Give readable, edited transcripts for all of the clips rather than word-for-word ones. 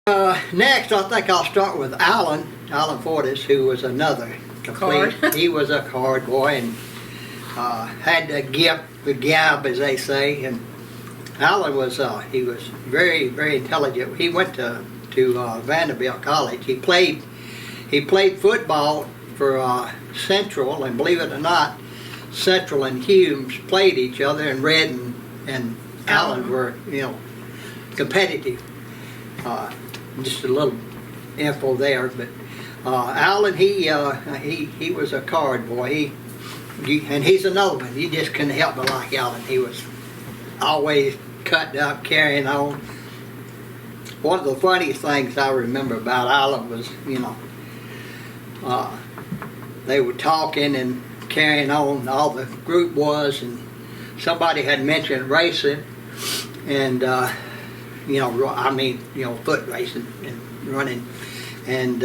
Next, I think I'll start with Allan Fortas, who was another complete. He was a card boy and had the gab, as they say. And Allan was he was very, very intelligent. He went to Vanderbilt College. He played football for Central, and believe it or not, Central and Humes played each other, and Red and Allan were, competitive. Just a little info there, but Allan, he was a card boy. And he's another one. You just couldn't help but like Allan. He was always cutting up, carrying on. One of the funniest things I remember about Allan was, they were talking and carrying on. All the group was, and somebody had mentioned racing, and foot racing and running, and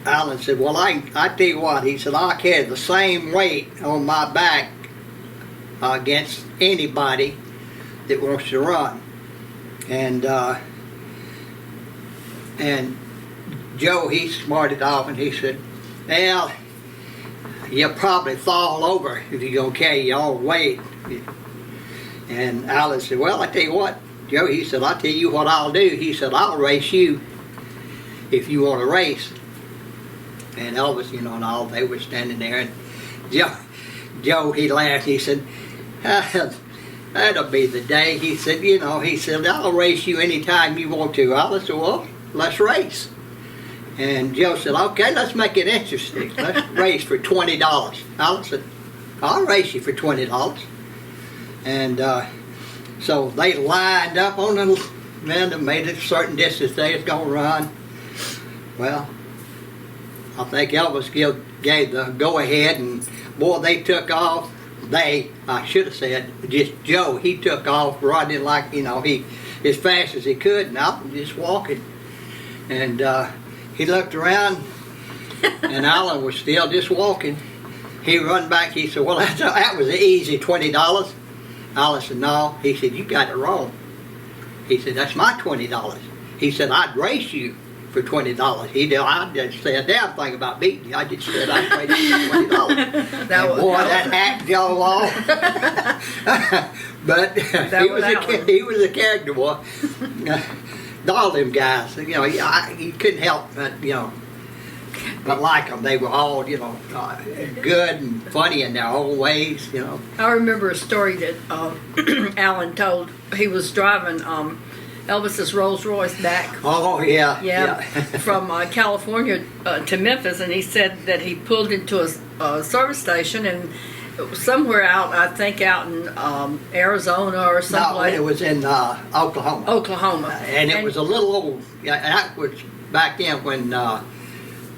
Allan said, "Well, I tell you what," he said, "I carry the same weight on my back against anybody that wants to run," and Joe, he smarted off and he said, "Well, you'll probably fall over if you're gonna carry your own weight." And Allan said, "Well, I tell you what, Joe," he said, "I'll tell you what I'll do." He said, "I'll race you if you want to race." And Elvis, and all, they were standing there, and Joe, he laughed. He said, "That'll be the day." He said, "I'll race you anytime you want to." Allan said, "Well, let's race." And Joe said, "Okay, let's make it interesting. Let's race for $20. Allan said, "I'll race you for $20. And so they lined up on the men and made a certain distance they was going to run. Well, I think Elvis gave the go-ahead, and boy, they took off. I should have said, just Joe, he took off running like, he as fast as he could, and I was just walking. And he looked around, and Allan was still just walking. He run back, he said, "Well, that was an easy $20. Allan said, "No." He said, "You got it wrong." He said, "That's my $20. He said, "I'd race you for $20. I didn't say a damn thing about beating you. I just said I'd race you for $20. That hacked Joe off. But he was a character boy. All them guys, he couldn't help but like them. They were all, good and funny in their own ways, I remember a story that Allan told. He was driving Elvis's Rolls Royce back. Oh, yeah. From California to Memphis, and he said that he pulled into a service station and somewhere out, I think out in Arizona or somewhere. No, it was in Oklahoma. And it was a little old. That was back then when.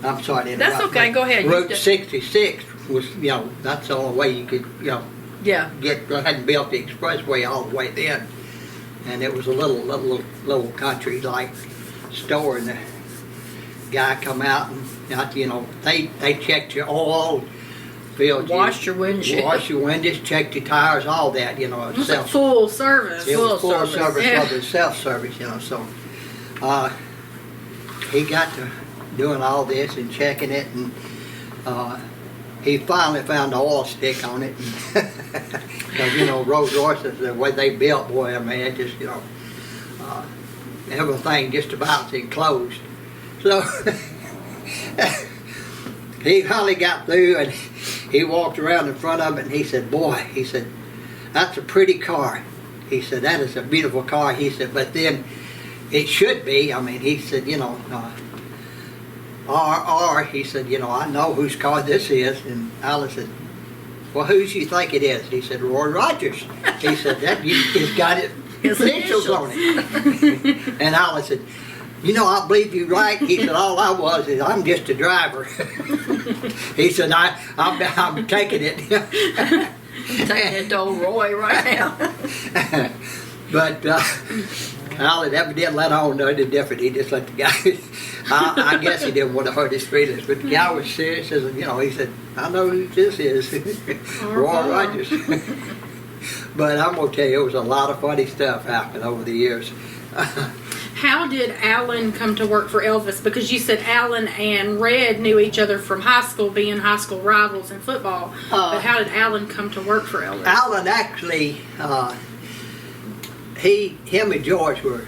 I'm sorry to interrupt. That's okay. Go ahead. Route 66 was, that's the only way you could, get. They hadn't built the expressway all the way then, and it was a little country like store, and the guy come out and they checked your oil, washed your windshield, checked your tires, all that. It was a full service. It was full service, yeah. For the self-service. So he got to doing all this and checking it, and he finally found the oil stick on it. Because Rolls Royces, the way they built, boy, I mean, it just everything just about enclosed. So he finally got through, and he walked around in front of it, and he said, "Boy," he said, "that's a pretty car." He said, "That is a beautiful car." He said, "But then it should be." I mean, he said, he said, "I know whose car this is." And Allan said, "Well, whose you think it is?" He said, "Roy Rogers." He said, "It's got his initials on it." And Allan said, "I believe you're right." He said, "All I was is I'm just a driver." He said, I'm taking it. I'm taking it to old Roy right now. But Allan evidently let on no different. He just let the guy. I guess he didn't want to hurt his feelings, but the guy was serious. He said, "I know who this is, Roy Rogers." But I'm gonna tell you, it was a lot of funny stuff happened over the years. How did Allan come to work for Elvis? Because you said Allan and Red knew each other from high school, being high school rivals in football. But how did Allan come to work for Elvis? Allan actually, him and George were,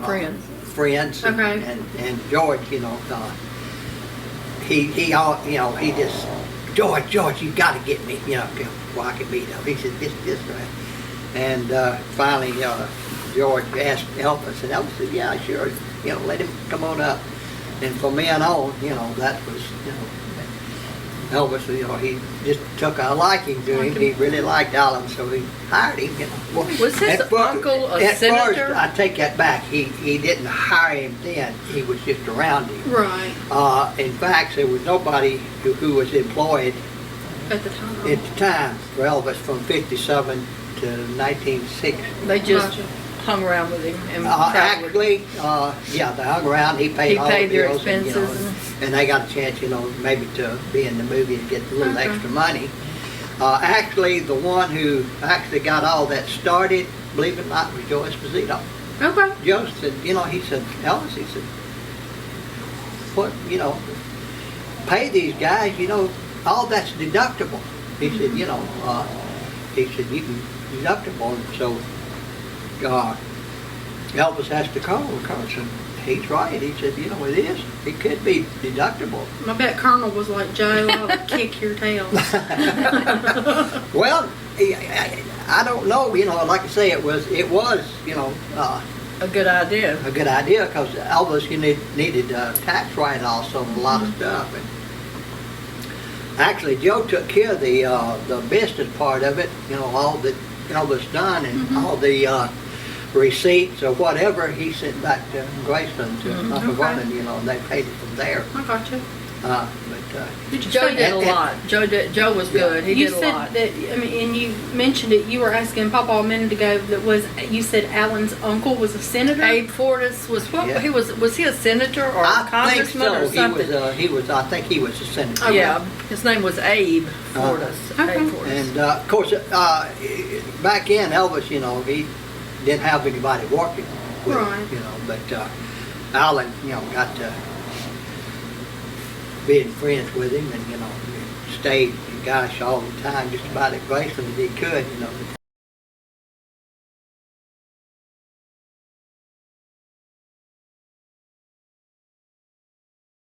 friends. Okay. And George, he just, George, you got to get me, where I can meet him. He said, this way. And finally, George asked Elvis, and Elvis said, yeah, sure, let him come on up. And from then on, that was, Elvis, he just took a liking to him. He really liked Allan, so he hired him. Was his uncle a senator? First, I take that back. He didn't hire him then. He was just around him. Right. In fact, there was nobody who was employed At the time for Elvis from '57 to 1960. They just hung around with him and actually, they hung around. He paid all the their bills, expenses, and they got a chance, maybe to be in the movie and get a little extra money. Actually, the one who actually got all that started, believe it or not, was Joe Esposito. Okay. Joe said, he said, Elvis, he said, what, pay these guys, all that's deductible. He said, you can deductible, and so Elvis has to call because he's right. He said, it is. It could be deductible. I bet Colonel was like, Joe, I'll kick your tail. Well, I don't know. Like I say, it was. a good idea. A good idea because Elvis, needed tax write-offs on a lot of stuff. And actually, Joe took care of the business part of it. All that Elvis done and all the receipts or whatever, he sent back to Graceland to Uncle Vernon, and they paid it from there. I got you. Joe did a lot. Joe was good. He did a lot. That, and you mentioned it. You were asking Papa a minute ago. You said Allan's uncle was a senator. Abe Fortas was what? Yeah. Was he a senator or a congressman or something? I think he was a senator. Okay. Yeah, his name was Abe Fortas. Okay. Abe Fortas. And of course, back in Elvis, he didn't have anybody working with him, but Allan, got to being friends with him and, stayed, gosh, all the time, just about at Graceland if he could,